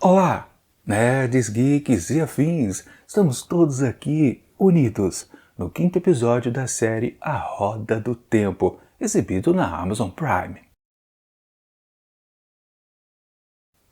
Olá, nerds, geeks e afins! Estamos todos aqui, unidos, no quinto episódio da série A Roda do Tempo, exibido na Amazon Prime.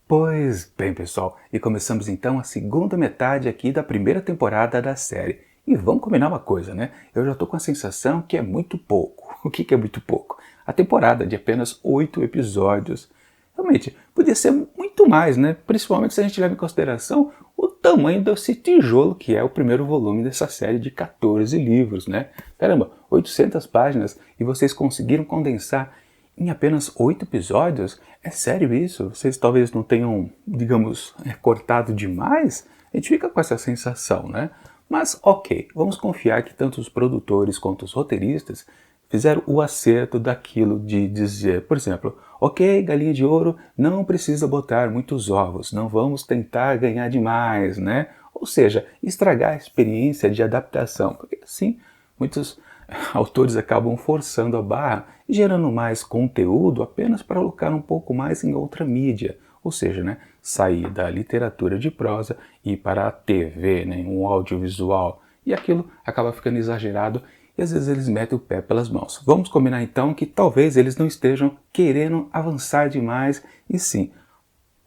Pois bem, pessoal, e começamos então a segunda metade aqui da primeira temporada da série. E vamos combinar uma coisa, né? Eu já tô com a sensação que é muito pouco. O que é muito pouco? A temporada de apenas 8 episódios. Realmente, podia ser muito mais, né? Principalmente se a gente leva em consideração o tamanho desse tijolo que é o primeiro volume dessa série de 14 livros, né? Caramba, 800 páginas e vocês conseguiram condensar em apenas 8 episódios? É sério isso? Vocês talvez não tenham, digamos, cortado demais? A gente fica com essa sensação, né? Mas ok, vamos confiar que tanto os produtores quanto os roteiristas fizeram o acerto daquilo de dizer, por exemplo, ok, galinha de ouro, não precisa botar muitos ovos, não vamos tentar ganhar demais, né? Ou seja, estragar a experiência de adaptação, porque assim, muitos autores acabam forçando a barra e gerando mais conteúdo apenas para alocar um pouco mais em outra mídia, ou seja, né, sair da literatura de prosa e ir para a TV, né, um audiovisual, e aquilo acaba ficando exagerado e às vezes eles metem o pé pelas mãos. Vamos combinar então que talvez eles não estejam querendo avançar demais e sim,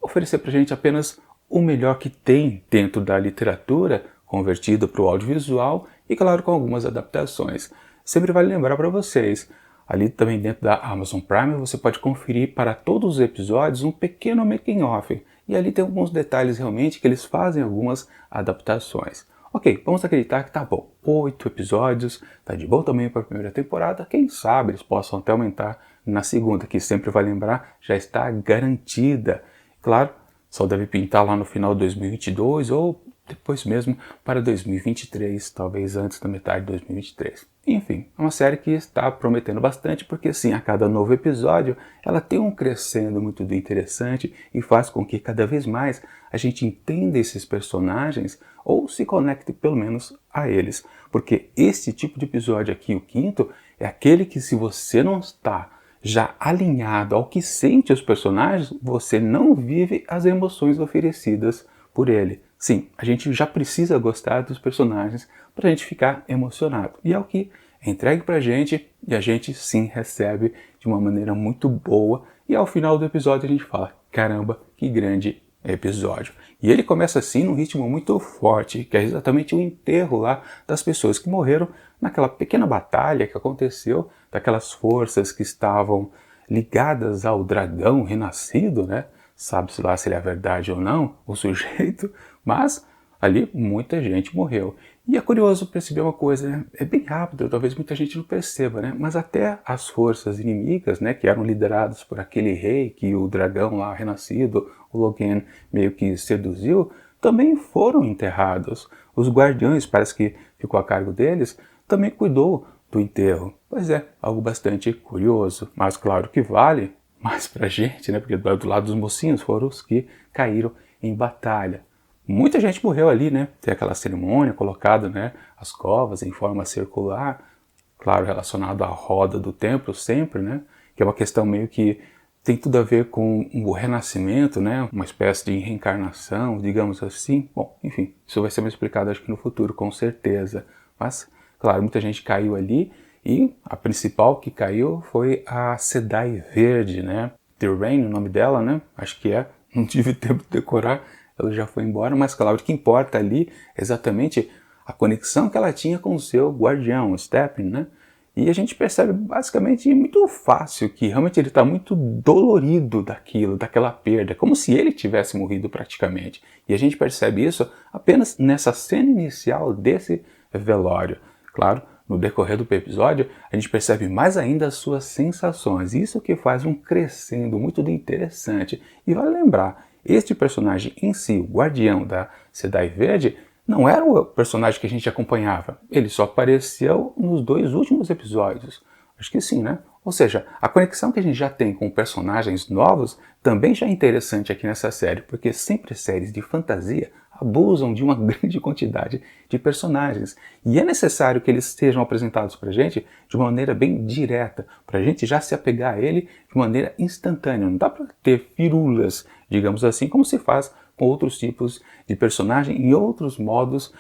oferecer para a gente apenas o melhor que tem dentro da literatura, convertido para o audiovisual e claro com algumas adaptações. Sempre vale lembrar para vocês, ali também dentro da Amazon Prime você pode conferir para todos os episódios um pequeno making off e ali tem alguns detalhes realmente que eles fazem algumas adaptações. Ok, vamos acreditar que tá bom, 8 episódios, tá de bom tamanho para a primeira temporada, quem sabe eles possam até aumentar na segunda, que sempre vai lembrar, já está garantida. Claro, só deve pintar lá no final de 2022 ou depois mesmo para 2023, talvez antes da metade de 2023. Enfim, é uma série que está prometendo bastante porque assim, a cada novo episódio ela tem um crescendo muito interessante e faz com que cada vez mais a gente entenda esses personagens ou se conecte pelo menos a eles. Porque esse tipo de episódio aqui, o quinto, é aquele que se você não está já alinhado ao que sente os personagens, você não vive as emoções oferecidas por ele. Sim, a gente já precisa gostar dos personagens para a gente ficar emocionado. E é o que é entregue para a gente e a gente sim recebe de uma maneira muito boa. E ao final do episódio a gente fala, caramba, que grande episódio. E ele começa assim num ritmo muito forte, que é exatamente o enterro lá das pessoas que morreram naquela pequena batalha que aconteceu, daquelas forças que estavam ligadas ao dragão renascido, né? Sabe-se lá se ele é verdade ou não, o sujeito, mas ali muita gente morreu. E é curioso perceber uma coisa, né? É bem rápido, talvez muita gente não perceba, né? Mas até as forças inimigas, né, que eram lideradas por aquele rei que o dragão lá renascido, o Logan, meio que seduziu, também foram enterrados. Os guardiões, parece que ficou a cargo deles, também cuidou do enterro. Pois é, algo bastante curioso, mas claro que vale mais pra gente, né? Porque do lado dos mocinhos foram os que caíram em batalha. Muita gente morreu ali, né? Tem aquela cerimônia colocada, né? As covas em forma circular, claro, relacionado à roda do templo sempre, né? Que é uma questão meio que tem tudo a ver com o renascimento, né? Uma espécie de reencarnação, digamos assim. Bom, enfim, isso vai ser mais explicado acho que no futuro, com certeza. Mas, claro, muita gente caiu ali e a principal que caiu foi a Sedai Verde, né? The Rain, o nome dela, né? Acho que é. Não tive tempo de decorar, ela já foi embora, mas claro, o que importa ali é exatamente a conexão que ela tinha com o seu guardião, o Stephen, né? E a gente percebe basicamente muito fácil que realmente ele está muito dolorido daquilo, daquela perda, como se ele tivesse morrido praticamente. E a gente percebe isso apenas nessa cena inicial desse velório. Claro, no decorrer do episódio, a gente percebe mais ainda as suas sensações. Isso que faz um crescendo muito interessante. E vale lembrar, este personagem em si, o guardião da Sedai Verde, não era o personagem que a gente acompanhava. Ele só apareceu nos 2 últimos episódios. Acho que sim, né? Ou seja, a conexão que a gente já tem com personagens novos também já é interessante aqui nessa série, porque sempre séries de fantasia abusam de uma grande quantidade de personagens. E é necessário que eles sejam apresentados para a gente de uma maneira bem direta, para a gente já se apegar a ele de maneira instantânea. Não dá para ter firulas, digamos assim, como se faz com outros tipos de personagem em outros modos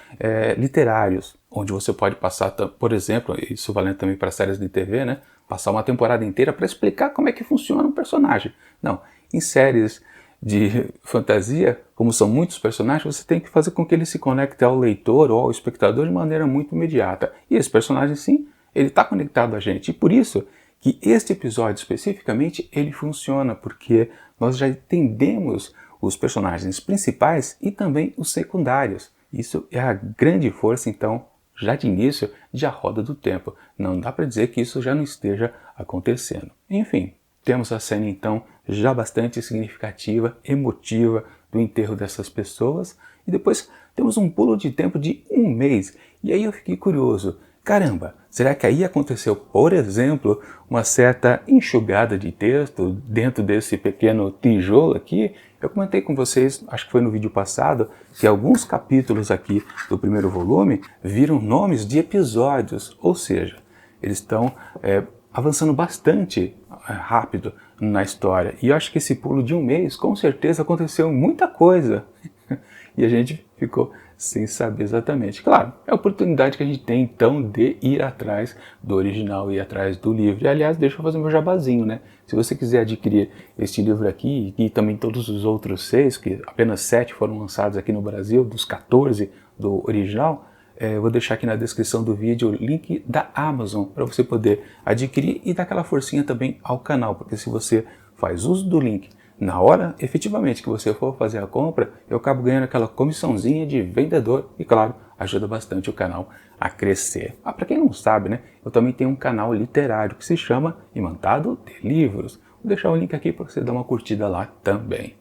literários, onde você pode passar, por exemplo, isso valendo também para séries de TV, né? Passar uma temporada inteira para explicar como é que funciona um personagem. Não, em séries de fantasia, como são muitos personagens, você tem que fazer com que ele se conecte ao leitor ou ao espectador de maneira muito imediata. E esse personagem, sim, ele está conectado a gente. E por isso que este episódio especificamente, ele funciona, porque nós já entendemos os personagens principais e também os secundários. Isso é a grande força, então, já de início, de A Roda do Tempo. Não dá para dizer que isso já não esteja acontecendo. Enfim, temos a cena, então, já bastante significativa, emotiva, do enterro dessas pessoas. E depois temos um pulo de tempo de um mês. E aí eu fiquei curioso. Caramba, será que aí aconteceu, por exemplo, uma certa enxugada de texto dentro desse pequeno tijolo aqui? Eu comentei com vocês, acho que foi no vídeo passado, que alguns capítulos aqui do primeiro volume viram nomes de episódios, ou seja, eles estão avançando bastante rápido na história. E eu acho que esse pulo de um mês, com certeza aconteceu muita coisa. E a gente ficou sem saber exatamente. Claro, é a oportunidade que a gente tem então de ir atrás do original, ir atrás do livro. E, aliás, deixa eu fazer meu jabazinho, né? Se você quiser adquirir este livro aqui e também todos os outros 6, que apenas 7 foram lançados aqui no Brasil, dos 14 do original, eu vou deixar aqui na descrição do vídeo o link da Amazon para você poder adquirir e dar aquela forcinha também ao canal, porque se você faz uso do link na hora, efetivamente, que você for fazer a compra, eu acabo ganhando aquela comissãozinha de vendedor e, claro, ajuda bastante o canal a crescer. Para quem não sabe, né, eu também tenho um canal literário que se chama Imantado de Livros. Vou deixar o link aqui para você dar uma curtida lá também.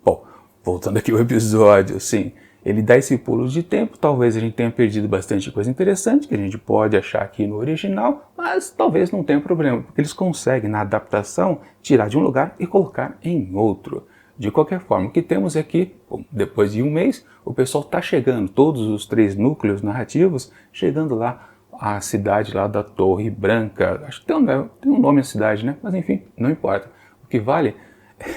Bom, voltando aqui ao episódio, sim, ele dá esse pulo de tempo, talvez a gente tenha perdido bastante coisa interessante que a gente pode achar aqui no original, mas talvez não tenha problema, porque eles conseguem, na adaptação, tirar de um lugar e colocar em outro. De qualquer forma, o que temos é que, depois de um mês, o pessoal está chegando, todos os 3 núcleos narrativos, chegando lá à cidade lá da Torre Branca. Acho que tem um nome a cidade, né? Mas enfim, não importa. O que vale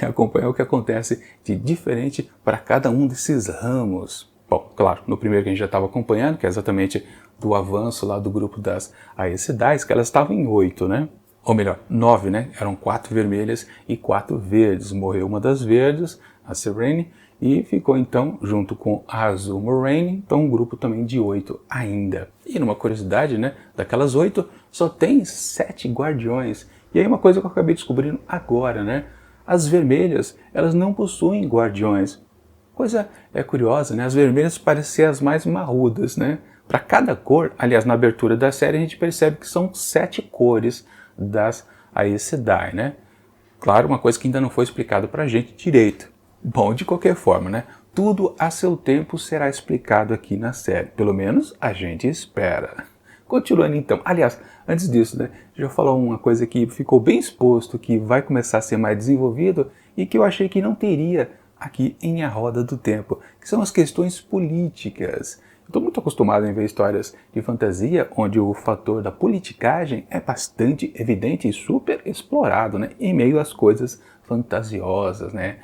acompanhar o que acontece de diferente para cada um desses ramos. Bom, claro, no primeiro que a gente já estava acompanhando, que é exatamente do avanço lá do grupo das Aes Sedais, que elas estavam em 8, né? Ou melhor, 9, né? Eram 4 vermelhas e 4 verdes. Morreu uma das verdes, a Serene, e ficou então, junto com a Azul Moraine, então um grupo também de 8 ainda. E numa curiosidade, né? Daquelas 8, só tem 7 guardiões. E aí uma coisa que eu acabei descobrindo agora, né? As vermelhas, elas não possuem guardiões. Coisa curiosa, né? As vermelhas parecem ser as mais marrudas, né? Para cada cor, aliás, na abertura da série a gente percebe que são 7 cores das Aes Sedai, né? Claro, uma coisa que ainda não foi explicado para a gente direito. Bom, de qualquer forma, né? Tudo a seu tempo será explicado aqui na série. Pelo menos a gente espera. Continuando então, aliás, antes disso, né, já falou uma coisa que ficou bem exposto, que vai começar a ser mais desenvolvido e que eu achei que não teria aqui em A Roda do Tempo, que são as questões políticas. Estou muito acostumado em ver histórias de fantasia onde o fator da politicagem é bastante evidente e super explorado, né, em meio às coisas fantasiosas, né.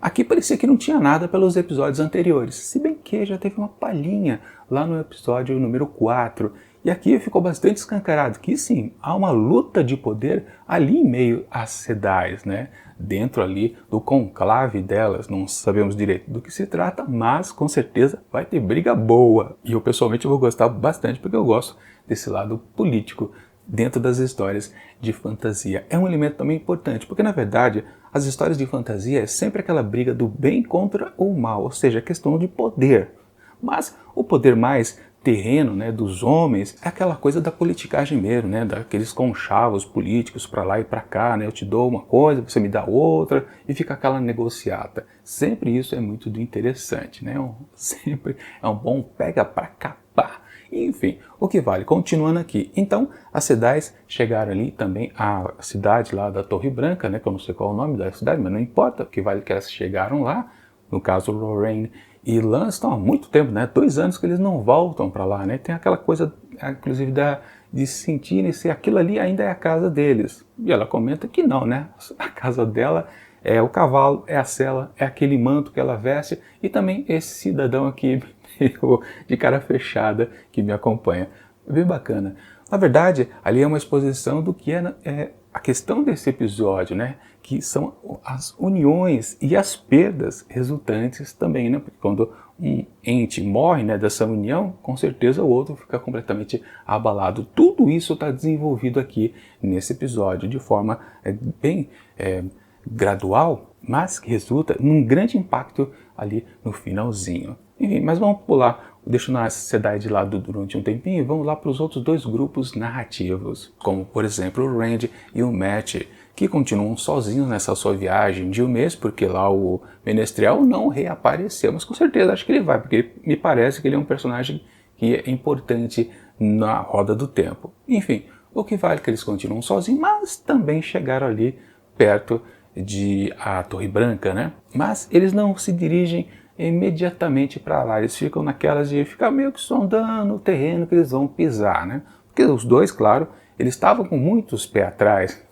Aqui parecia que não tinha nada pelos episódios anteriores, se bem que já teve uma palhinha lá no episódio número 4, e aqui ficou bastante escancarado que sim, há uma luta de poder ali em meio às Sedais, né? Dentro ali do conclave delas, não sabemos direito do que se trata, mas com certeza vai ter briga boa. E eu pessoalmente vou gostar bastante porque eu gosto desse lado político dentro das histórias de fantasia. É um elemento também importante, porque na verdade as histórias de fantasia é sempre aquela briga do bem contra o mal, ou seja, a questão de poder. Mas o poder mais terreno, né, dos homens é aquela coisa da politicagem mesmo, né, daqueles conchavos políticos para lá e para cá, né, eu te dou uma coisa, você me dá outra, e fica aquela negociata. Sempre isso é muito interessante, né, sempre é um bom pega para capar. Enfim, o que vale, continuando aqui. Então, as Sedais chegaram ali também à cidade lá da Torre Branca, né, que eu não sei qual é o nome da cidade, mas não importa, o que vale é que elas chegaram lá. No caso, Lorraine e Lan estão há muito tempo, né, 2 anos que eles não voltam para lá, né, tem aquela coisa, inclusive, de sentirem se aquilo ali ainda é a casa deles. E ela comenta que não, né, a casa dela É o cavalo, é a sela, é aquele manto que ela veste e também esse cidadão aqui de cara fechada que me acompanha. É bem bacana. Na verdade, ali é uma exposição do que é a questão desse episódio, né? Que são as uniões e as perdas resultantes também, né? Porque quando um ente morre, né, dessa união, com certeza o outro fica completamente abalado. Tudo isso está desenvolvido aqui nesse episódio de forma bem gradual, mas que resulta num grande impacto ali no finalzinho. Enfim, mas vamos pular, deixando a sociedade de lado durante um tempinho e vamos lá para os outros dois grupos narrativos, como por exemplo o Randy e o Matt, que continuam sozinhos nessa sua viagem de um mês, porque lá o Menestrel não reapareceu, mas com certeza acho que ele vai, porque me parece que ele é um personagem que é importante na roda do tempo. Enfim, o que vale é que eles continuam sozinhos, mas também chegaram ali perto de a Torre Branca, né? Mas eles não se dirigem imediatamente para lá, eles ficam naquelas de ficar meio que sondando o terreno que eles vão pisar, né? Porque os dois, claro, eles estavam com muitos pés atrás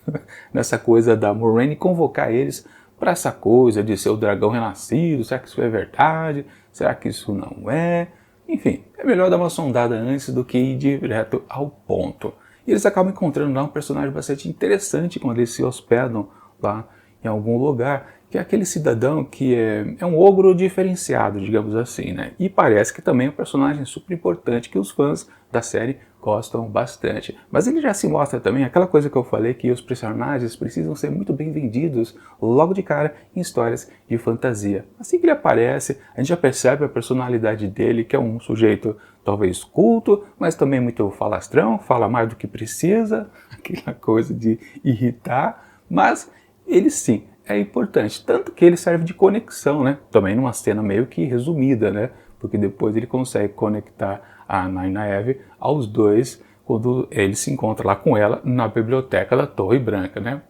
nessa coisa da Moiraine convocar eles para essa coisa de ser o dragão renascido. Será que isso é verdade? Será que isso não é? Enfim, é melhor dar uma sondada antes do que ir direto ao ponto. E eles acabam encontrando lá um personagem bastante interessante quando eles se hospedam lá em algum lugar, que é aquele cidadão que é um ogro diferenciado, digamos assim, né? E parece que também é um personagem super importante que os fãs da série gostam bastante. Mas ele já se mostra também aquela coisa que eu falei, que os personagens precisam ser muito bem vendidos logo de cara em histórias de fantasia. Assim que ele aparece, a gente já percebe a personalidade dele, que é um sujeito talvez culto, mas também muito falastrão, fala mais do que precisa, aquela coisa de irritar, mas ele sim é importante, tanto que ele serve de conexão, né? Também numa cena meio que resumida, né? Porque depois ele consegue conectar a Nynaeve aos dois quando ele se encontra lá com ela na biblioteca da Torre Branca, né?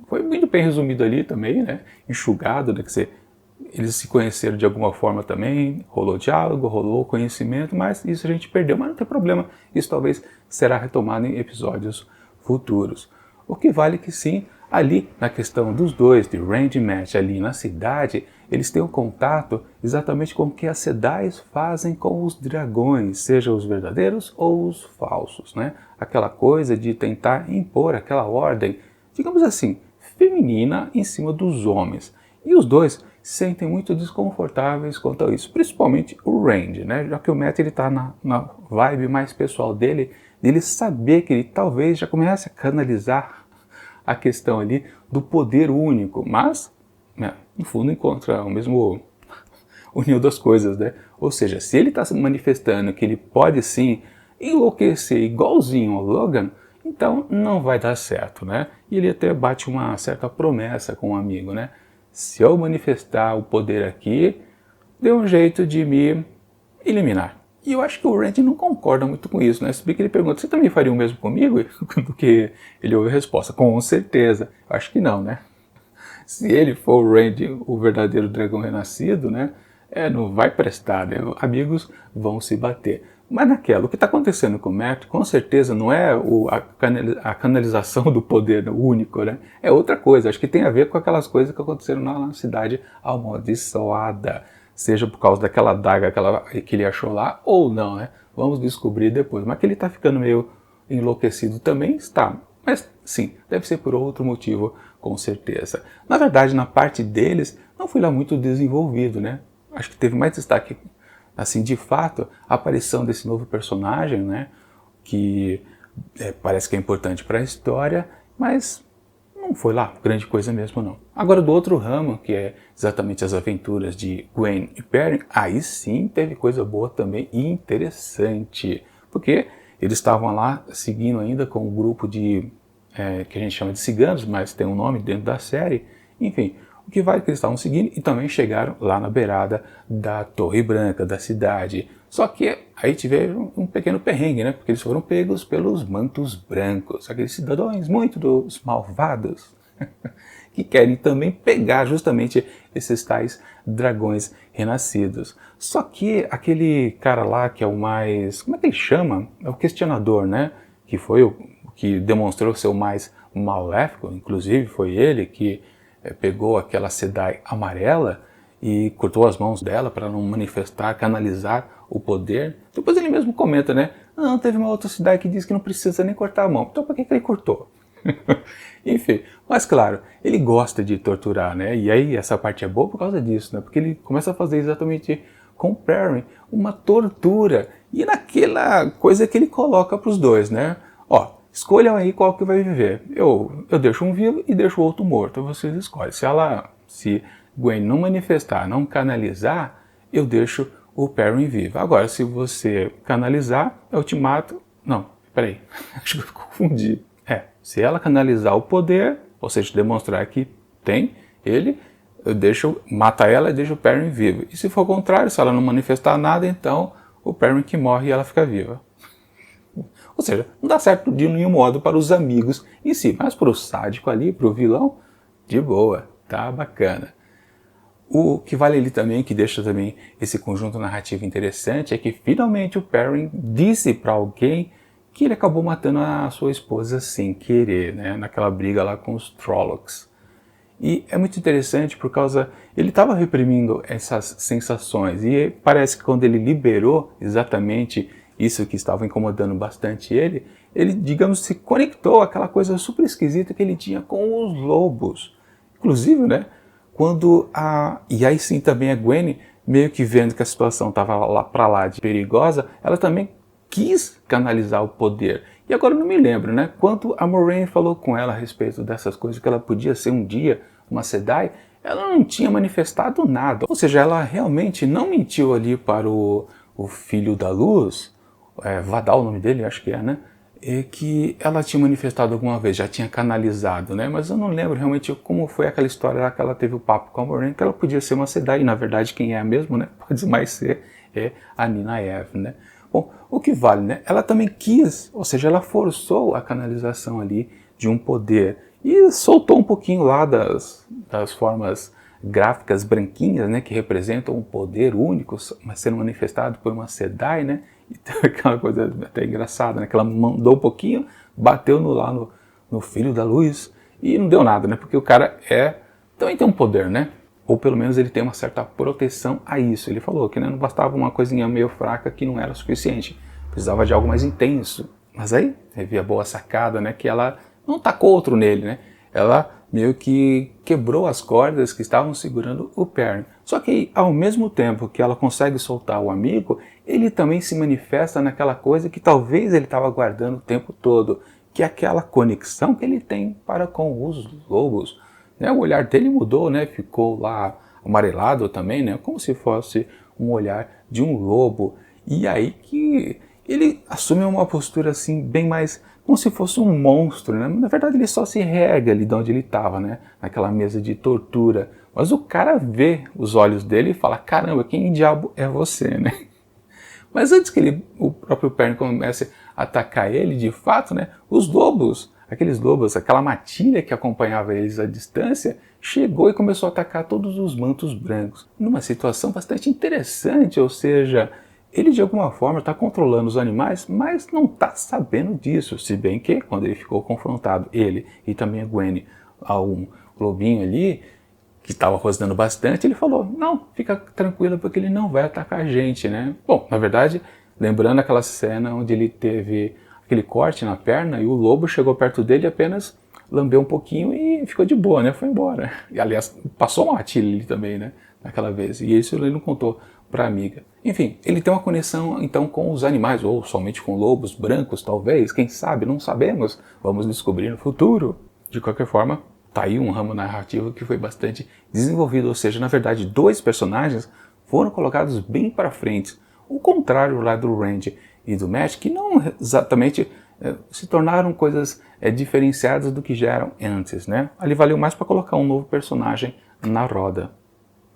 Foi muito bem resumido ali também, né? Enxugado, né? Que eles se conheceram de alguma forma também, rolou diálogo, rolou conhecimento, mas isso a gente perdeu, mas não tem problema, isso talvez será retomado em episódios futuros. O que vale que sim, ali na questão dos dois, de Randy e Matt, ali na cidade, eles têm um contato exatamente com o que as Sedais fazem com os dragões, sejam os verdadeiros ou os falsos, né? Aquela coisa de tentar impor aquela ordem, digamos assim, feminina em cima dos homens. E os dois se sentem muito desconfortáveis quanto a isso, principalmente o Randy, né? Já que o Matt está na vibe mais pessoal dele, dele saber que ele talvez já comece a canalizar a questão ali do poder único, mas, né, no fundo encontra o mesmo união das coisas, né? Ou seja, se ele está se manifestando que ele pode sim enlouquecer igualzinho ao Logan, então não vai dar certo, né? E ele até bate uma certa promessa com um amigo, né? Se eu manifestar o poder aqui, dê um jeito de me eliminar. E eu acho que o Randy não concorda muito com isso, né? Se bem que ele pergunta, você também faria o mesmo comigo? Do que ele ouve a resposta, com certeza. Eu acho que não, né? Se ele for o Randy, o verdadeiro dragão renascido, né? Não vai prestar, né? Amigos vão se bater. Mas naquela, o que está acontecendo com o Matt, com certeza não é a canalização do poder único, né? É outra coisa, acho que tem a ver com aquelas coisas que aconteceram na cidade amaldiçoada. Seja por causa daquela adaga que ele achou lá ou não, né? Vamos descobrir depois. Mas que ele está ficando meio enlouquecido também, está. Mas sim, deve ser por outro motivo, com certeza. Na verdade, na parte deles, não foi lá muito desenvolvido, né? Acho que teve mais destaque, assim, de fato, a aparição desse novo personagem, né? Que parece que é importante para a história, mas não foi lá grande coisa mesmo não. Agora do outro ramo, que é exatamente as aventuras de Gwen e Perrin, aí sim teve coisa boa também e interessante. Porque eles estavam lá seguindo ainda com um grupo de, que a gente chama de ciganos, mas tem um nome dentro da série. Enfim, o que vale é que eles estavam seguindo e também chegaram lá na beirada da Torre Branca, da cidade. Só que aí tiveram um pequeno perrengue, né? Porque eles foram pegos pelos mantos brancos, aqueles cidadãos muito dos malvados, que querem também pegar justamente esses tais dragões renascidos. Só que aquele cara lá que é o mais... como é que ele chama? É o questionador, né? Que foi o que demonstrou ser o mais maléfico, inclusive foi ele que pegou aquela Sedai amarela e cortou as mãos dela para não manifestar, canalizar o poder. Depois ele mesmo comenta, né? Não, teve uma outra Sedai que diz que não precisa nem cortar a mão. Então por que ele cortou? Enfim, mas claro, ele gosta de torturar, né? E aí essa parte é boa por causa disso, né? Porque ele começa a fazer exatamente com o Perrin uma tortura. E naquela coisa que ele coloca para os dois, né? Ó, escolham aí qual que vai viver. Eu deixo um vivo e deixo o outro morto. Vocês escolhem. Se Gwen não manifestar, não canalizar, eu deixo o Perrin vivo. Agora, se você canalizar, eu te mato. Não, peraí. Acho que eu confundi. Se ela canalizar o poder, ou seja, demonstrar que tem ele, mata ela e deixo o Perrin vivo. E se for o contrário, se ela não manifestar nada, então o Perrin que morre e ela fica viva. Ou seja, não dá certo de nenhum modo para os amigos em si, mas para o sádico ali, para o vilão, de boa, tá bacana. O que vale ali também, que deixa também esse conjunto narrativo interessante, é que finalmente o Perrin disse para alguém que ele acabou matando a sua esposa sem querer, né, naquela briga lá com os Trollocs. E é muito interessante por causa, ele estava reprimindo essas sensações, e parece que quando ele liberou exatamente isso que estava incomodando bastante ele, digamos, se conectou àquela coisa super esquisita que ele tinha com os lobos. Inclusive, né, e aí sim também a Gwen, meio que vendo que a situação estava lá de perigosa, ela também quis canalizar o poder. E agora eu não me lembro, né? Quando a Moiraine falou com ela a respeito dessas coisas, que ela podia ser um dia uma Sedai, ela não tinha manifestado nada. Ou seja, ela realmente não mentiu ali para o Filho da Luz, Vadal o nome dele, acho que né? E que ela tinha manifestado alguma vez, já tinha canalizado, né? Mas eu não lembro realmente como foi aquela história lá que ela teve o papo com a Moiraine, que ela podia ser uma Sedai, e na verdade quem é mesmo, né? Pode mais ser a Nynaeve, né? Bom, o que vale, né? Ela também quis, ou seja, ela forçou a canalização ali de um poder e soltou um pouquinho lá das formas gráficas branquinhas, né, que representam um poder único, mas sendo manifestado por uma Sedai, né? Então aquela coisa até engraçada, né? Que ela mandou um pouquinho, bateu no Filho da Luz e não deu nada, né? Porque o cara também tem um poder, né? Ou pelo menos ele tem uma certa proteção a isso. Ele falou que, né, não bastava uma coisinha meio fraca que não era suficiente. Precisava de algo mais intenso. Mas aí, teve a boa sacada, né, que ela não tacou outro nele, né? Ela meio que quebrou as cordas que estavam segurando o Perrin. Só que ao mesmo tempo que ela consegue soltar o amigo, ele também se manifesta naquela coisa que talvez ele estava guardando o tempo todo, que é aquela conexão que ele tem para com os lobos. O olhar dele mudou, né? Ficou lá amarelado também, né? Como se fosse um olhar de um lobo. E aí que ele assume uma postura assim, bem mais como se fosse um monstro, né? Na verdade ele só se rega ali de onde ele estava, né? Naquela mesa de tortura. Mas o cara vê os olhos dele e fala, caramba, quem diabo é você, né? Mas antes que o próprio Perrin comece a atacar ele, de fato, né? Os lobos, aqueles lobos, aquela matilha que acompanhava eles à distância, chegou e começou a atacar todos os mantos brancos. Numa situação bastante interessante, ou seja, ele de alguma forma está controlando os animais, mas não está sabendo disso. Se bem que, quando ele ficou confrontado, ele e também a Gwen, a um lobinho ali, que estava rosnando bastante, ele falou, não, fica tranquila porque ele não vai atacar a gente, né? Bom, na verdade, lembrando aquela cena onde ele teve aquele corte na perna e o lobo chegou perto dele e apenas lambeu um pouquinho e ficou de boa, né? Foi embora. E aliás, passou uma matilha ali também, né? Naquela vez. E isso ele não contou para a amiga. Enfim, ele tem uma conexão então com os animais, ou somente com lobos brancos, talvez, quem sabe, não sabemos. Vamos descobrir no futuro. De qualquer forma, tá aí um ramo narrativo que foi bastante desenvolvido, ou seja, na verdade, dois personagens foram colocados bem para frente. O contrário lá do Randy e do Matt, que não exatamente se tornaram coisas diferenciadas do que já eram antes, né? Ali valeu mais para colocar um novo personagem na roda.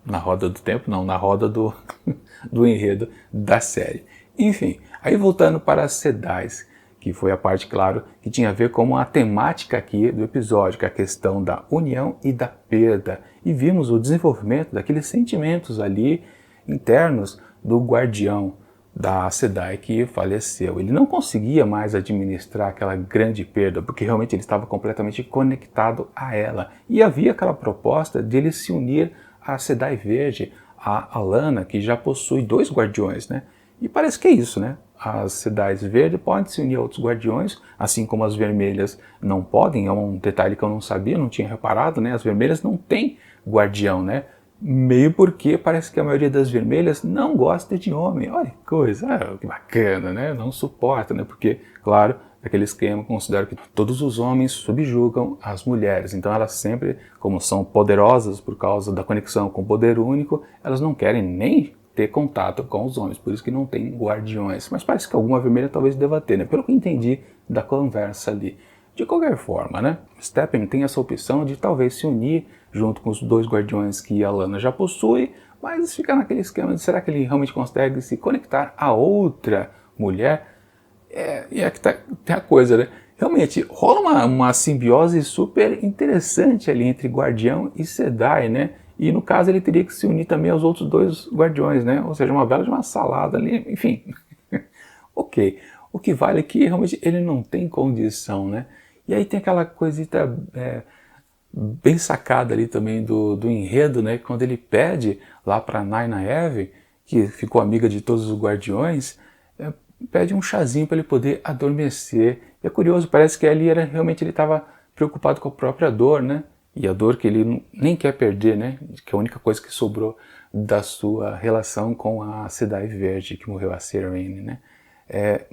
Na roda do tempo? Não, na roda do enredo da série. Enfim, aí voltando para as Sedais, que foi a parte, claro, que tinha a ver com a temática aqui do episódio, que é a questão da união e da perda. E vimos o desenvolvimento daqueles sentimentos ali internos do guardião, da Sedai que faleceu. Ele não conseguia mais administrar aquela grande perda, porque realmente ele estava completamente conectado a ela. E havia aquela proposta de ele se unir à Sedai Verde, a Alana, que já possui 2 guardiões, né? E parece que é isso, né? As Sedais Verdes podem se unir a outros guardiões, assim como as vermelhas não podem. É um detalhe que eu não sabia, não tinha reparado, né? As vermelhas não têm guardião, né? Meio porque parece que a maioria das vermelhas não gosta de homem. Olha que coisa, que bacana, né? Não suporta, né? Porque, claro, aquele esquema considera que todos os homens subjugam as mulheres. Então elas sempre, como são poderosas por causa da conexão com o poder único, elas não querem nem ter contato com os homens, por isso que não tem guardiões. Mas parece que alguma vermelha talvez deva ter, né? Pelo que entendi da conversa ali. De qualquer forma, né? Stephen tem essa opção de talvez se unir junto com os 2 guardiões que a Lana já possui, mas fica naquele esquema de será que ele realmente consegue se conectar a outra mulher? E é que tem a coisa, né? Realmente, rola uma simbiose super interessante ali entre Guardião e Sedai, né? E no caso ele teria que se unir também aos outros 2 Guardiões, né? Ou seja, uma bela de uma salada ali, enfim. Ok. O que vale é que realmente ele não tem condição, né? E aí tem aquela coisita bem sacada ali também do enredo, né? Quando ele pede lá para Nynaeve, que ficou amiga de todos os Guardiões, pede um chazinho para ele poder adormecer. E é curioso, parece que ali realmente ele estava preocupado com a própria dor, né? E a dor que ele nem quer perder, né? Que é a única coisa que sobrou da sua relação com a Sedai Verde, que morreu a Sarene, né?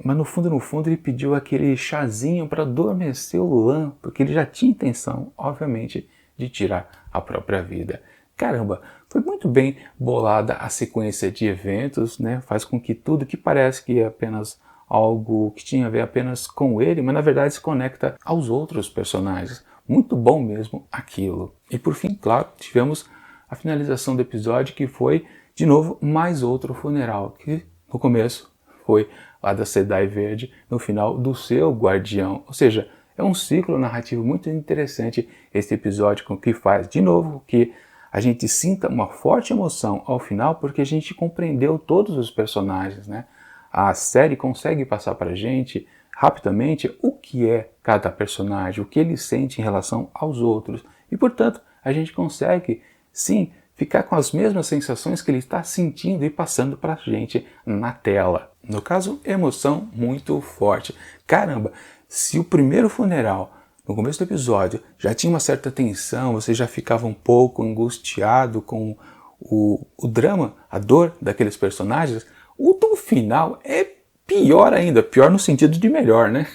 Mas no fundo ele pediu aquele chazinho para adormecer o Lan, porque ele já tinha intenção, obviamente, de tirar a própria vida. Caramba, foi muito bem bolada a sequência de eventos, né? Faz com que tudo que parece que é apenas algo que tinha a ver apenas com ele, mas na verdade se conecta aos outros personagens. Muito bom mesmo aquilo. E por fim, claro, tivemos a finalização do episódio, que foi, de novo, mais outro funeral, que no começo foi lá da Sedai Verde, no final do seu guardião. Ou seja, é um ciclo narrativo muito interessante esse episódio, com que faz, de novo, que a gente sinta uma forte emoção ao final, porque a gente compreendeu todos os personagens, né? A série consegue passar para a gente rapidamente o que é cada personagem, o que ele sente em relação aos outros. E, portanto, a gente consegue, sim, ficar com as mesmas sensações que ele está sentindo e passando para a gente na tela. No caso, emoção muito forte. Caramba, se o primeiro funeral, no começo do episódio, já tinha uma certa tensão, você já ficava um pouco angustiado com o drama, a dor daqueles personagens, o do final é pior ainda, pior no sentido de melhor, né?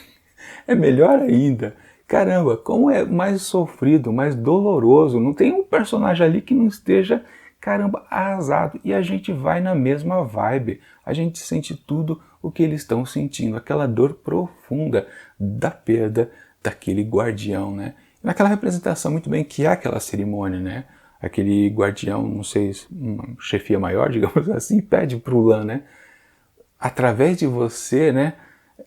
É melhor ainda. Caramba, como é mais sofrido, mais doloroso, não tem um personagem ali que não esteja, caramba, arrasado. E a gente vai na mesma vibe, a gente sente tudo o que eles estão sentindo, aquela dor profunda da perda daquele guardião, né? Naquela representação muito bem que é aquela cerimônia, né? Aquele guardião, não sei, uma chefia maior, digamos assim, pede pro Lan, né? Através de você, né?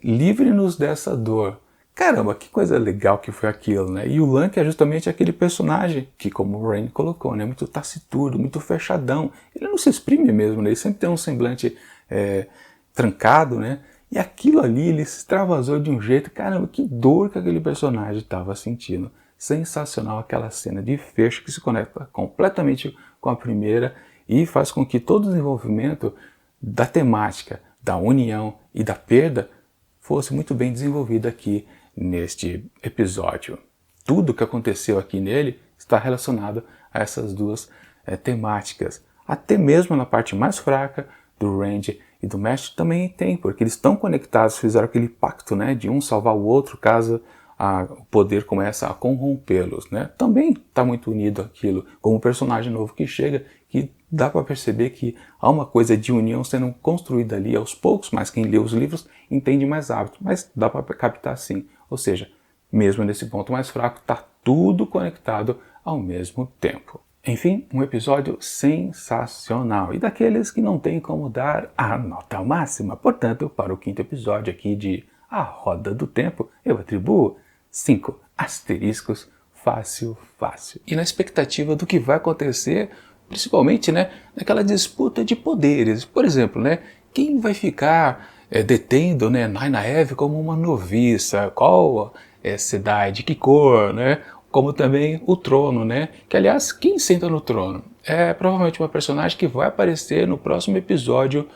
Livre-nos dessa dor. Caramba, que coisa legal que foi aquilo, né? E o Lan, que é justamente aquele personagem que, como o Rain colocou, né? Muito taciturno, muito fechadão. Ele não se exprime mesmo, né? Ele sempre tem um semblante trancado, né? E aquilo ali, ele se extravasou de um jeito, caramba, que dor que aquele personagem estava sentindo. Sensacional aquela cena de fecho que se conecta completamente com a primeira e faz com que todo o desenvolvimento da temática, da união e da perda fosse muito bem desenvolvido aqui neste episódio. Tudo que aconteceu aqui nele está relacionado a essas duas temáticas. Até mesmo na parte mais fraca do Randy e do Mestre também tem, porque eles estão conectados, fizeram aquele pacto, né, de um salvar o outro caso o poder começa a corrompê-los, né? Também está muito unido aquilo, como um personagem novo que chega, que dá para perceber que há uma coisa de união sendo construída ali aos poucos, mas quem lê os livros entende mais rápido, mas dá para captar sim. Ou seja, mesmo nesse ponto mais fraco, está tudo conectado ao mesmo tempo. Enfim, um episódio sensacional e daqueles que não tem como dar a nota máxima. Portanto, para o 5º episódio aqui de A Roda do Tempo, eu atribuo 5 asteriscos fácil, fácil. E na expectativa do que vai acontecer principalmente, né, naquela disputa de poderes. Por exemplo, né, quem vai ficar detendo, né, Nynaeve como uma noviça, qual cidade, de que cor, né, como também o trono, né, que aliás, quem senta no trono? É provavelmente uma personagem que vai aparecer no próximo episódio,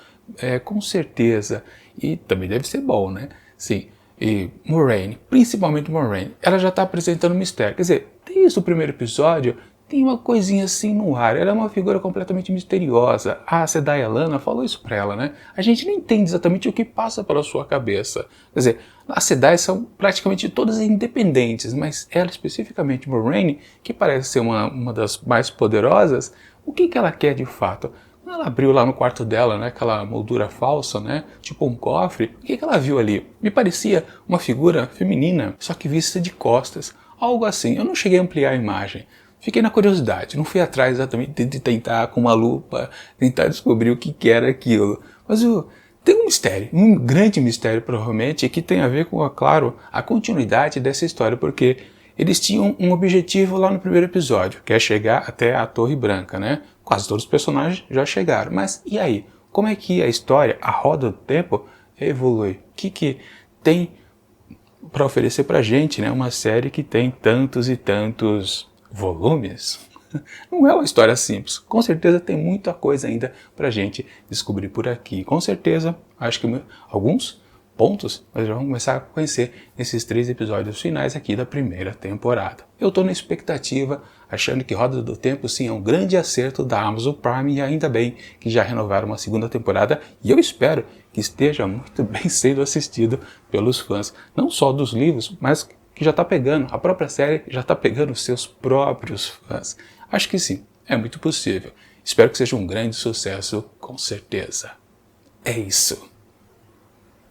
com certeza, e também deve ser bom, né, sim. E Moiraine, principalmente Moiraine, ela já está apresentando mistério. Quer dizer, desde o primeiro episódio, tem uma coisinha assim no ar. Ela é uma figura completamente misteriosa. A Sedai Lana falou isso pra ela, né? A gente não entende exatamente o que passa pela sua cabeça. Quer dizer, as Sedai são praticamente todas independentes, mas ela especificamente, Moiraine, que parece ser uma das mais poderosas, o que ela quer de fato? Quando ela abriu lá no quarto dela, né, aquela moldura falsa, né, tipo um cofre, o que ela viu ali? Me parecia uma figura feminina, só que vista de costas, algo assim. Eu não cheguei a ampliar a imagem, fiquei na curiosidade, não fui atrás exatamente de tentar com uma lupa, tentar descobrir o que era aquilo. Mas tem um mistério, um grande mistério provavelmente, que tem a ver com, claro, a continuidade dessa história, porque eles tinham um objetivo lá no primeiro episódio, que é chegar até a Torre Branca, né? Quase todos os personagens já chegaram. Mas e aí? Como é que a história, a roda do tempo, evolui? O que tem para oferecer pra gente, né? Uma série que tem tantos e tantos volumes? Não é uma história simples. Com certeza tem muita coisa ainda pra gente descobrir por aqui. Com certeza, acho que alguns pontos nós já vamos começar a conhecer nesses 3 episódios finais aqui da primeira temporada. Eu estou na expectativa, achando que Roda do Tempo sim é um grande acerto da Amazon Prime, e ainda bem que já renovaram uma segunda temporada, e eu espero que esteja muito bem sendo assistido pelos fãs, não só dos livros, mas que já está pegando, a própria série já está pegando os seus próprios fãs. Acho que sim, é muito possível. Espero que seja um grande sucesso, com certeza. É isso.